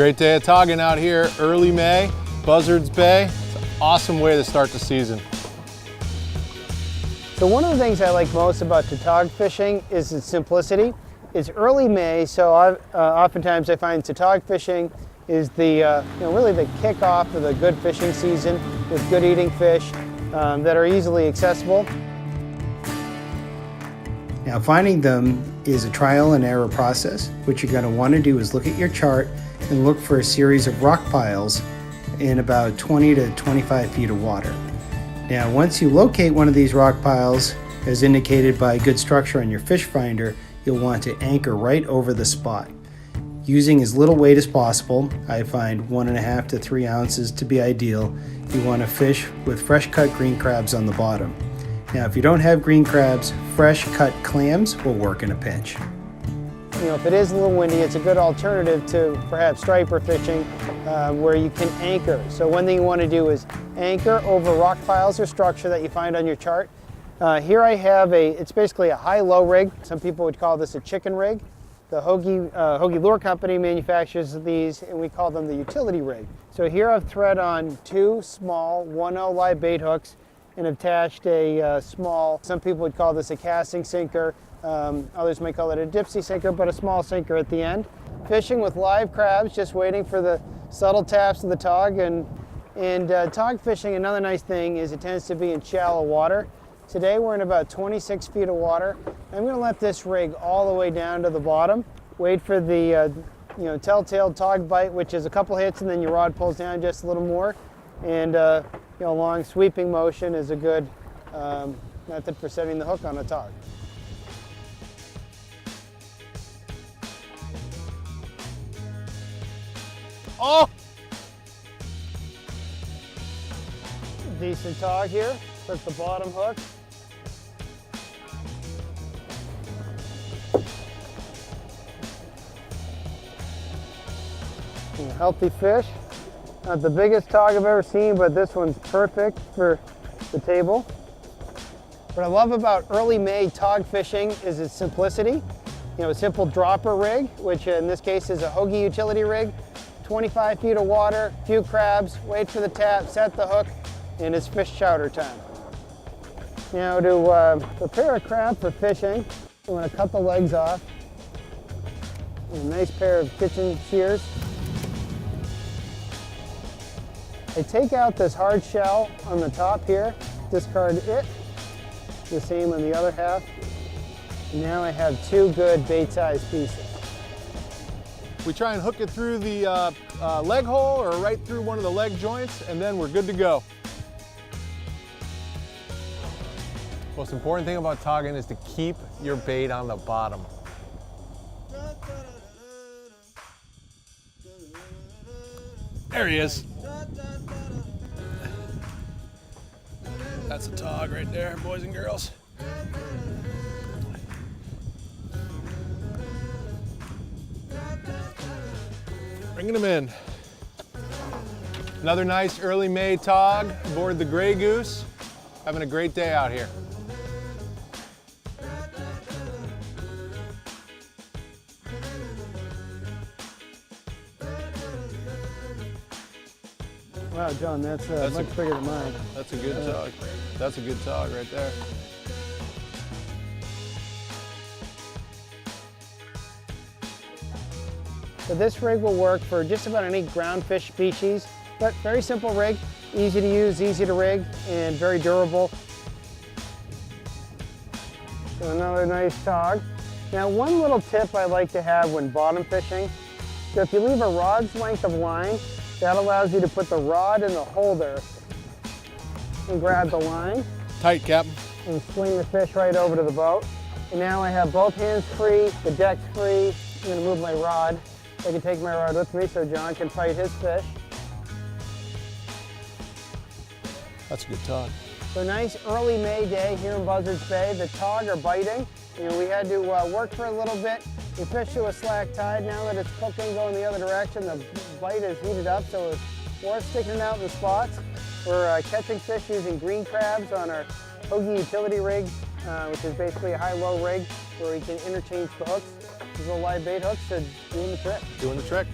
Great day of togging out here, early May, Buzzards Bay. It's an awesome way to start the season. So one of the things I like most about tautog fishing is its simplicity. It's early May, so oftentimes I find tautog fishing is the really the kickoff of the good fishing season with good eating fish that are easily accessible. Now, finding them is a trial and error process. What you're going to want to do is look at your chart and look for a series of rock piles in about 20 to 25 feet of water. Now, once you locate one of these rock piles, as indicated by good structure on your fish finder, you'll want to anchor right over the spot. Using as little weight as possible, I find 1.5 to 3 ounces to be ideal. You want to fish with fresh cut green crabs on the bottom. Now, if you don't have green crabs, fresh cut clams will work in a pinch. If it is a little windy, it's a good alternative to perhaps striper fishing where you can anchor. So one thing you want to do is anchor over rock piles or structure that you find on your chart. Here I have it's basically a high-low rig. Some people would call this a chicken rig. The Hogan Lure Company manufactures these, and we call them the utility rig. So here I've thread on 2 small 1/0 live bait hooks and attached a small, some people would call this a casting sinker. Others may call it a dipsy sinker, but a small sinker at the end. Fishing with live crabs, just waiting for the subtle taps of the tog. And tog fishing, another nice thing is it tends to be in shallow water. Today we're in about 26 feet of water. I'm going to let this rig all the way down to the bottom. Wait for the telltale tog bite, which is a couple hits and then your rod pulls down just a little more. And long sweeping motion is a good method for setting the hook on a tog. Oh! Decent tog here. Put the bottom hook. Healthy fish. Not the biggest tog I've ever seen, but this one's perfect for the table. What I love about early May tog fishing is its simplicity. A simple dropper rig, which in this case is a Hogan utility rig. 25 feet of water, few crabs, wait for the tap, set the hook, and it's fish chowder time. Now to prepare a crab for fishing, I'm going to cut the legs off. A nice pair of kitchen shears. I take out this hard shell on the top here, discard it. The same on the other half. And now I have 2 good bait-sized pieces. We try and hook it through the leg hole or right through one of the leg joints, and then we're good to go. Most important thing about togging is to keep your bait on the bottom. There he is. That's a tog right there, boys and girls. Bringing them in. Another nice early May tog aboard the Gray Goose. Having a great day out here. Wow, John, that's much bigger than mine. That's a good tog. That's a good tog right there. So this rig will work for just about any ground fish species, but very simple rig, easy to use, easy to rig, and very durable. So another nice tog. Now one little tip I like to have when bottom fishing, so if you leave a rod's length of line, that allows you to put the rod in the holder and grab the line. Tight, Cap. And swing the fish right over to the boat. And now I have both hands free, the deck's free. I'm going to move my rod. I can take my rod with me so John can fight his fish. That's a good tog. So nice early May day here in Buzzards Bay. The tog are biting. We had to work for a little bit. We fished to a slack tide. Now that it's cooking, going the other direction, the bite is heated up, so it's more sticking out in the spots. We're catching fish using green crabs on our Hogan utility rig, which is basically a high-low rig where we can interchange the hooks. These little live bait hooks are doing the trick. Doing the trick.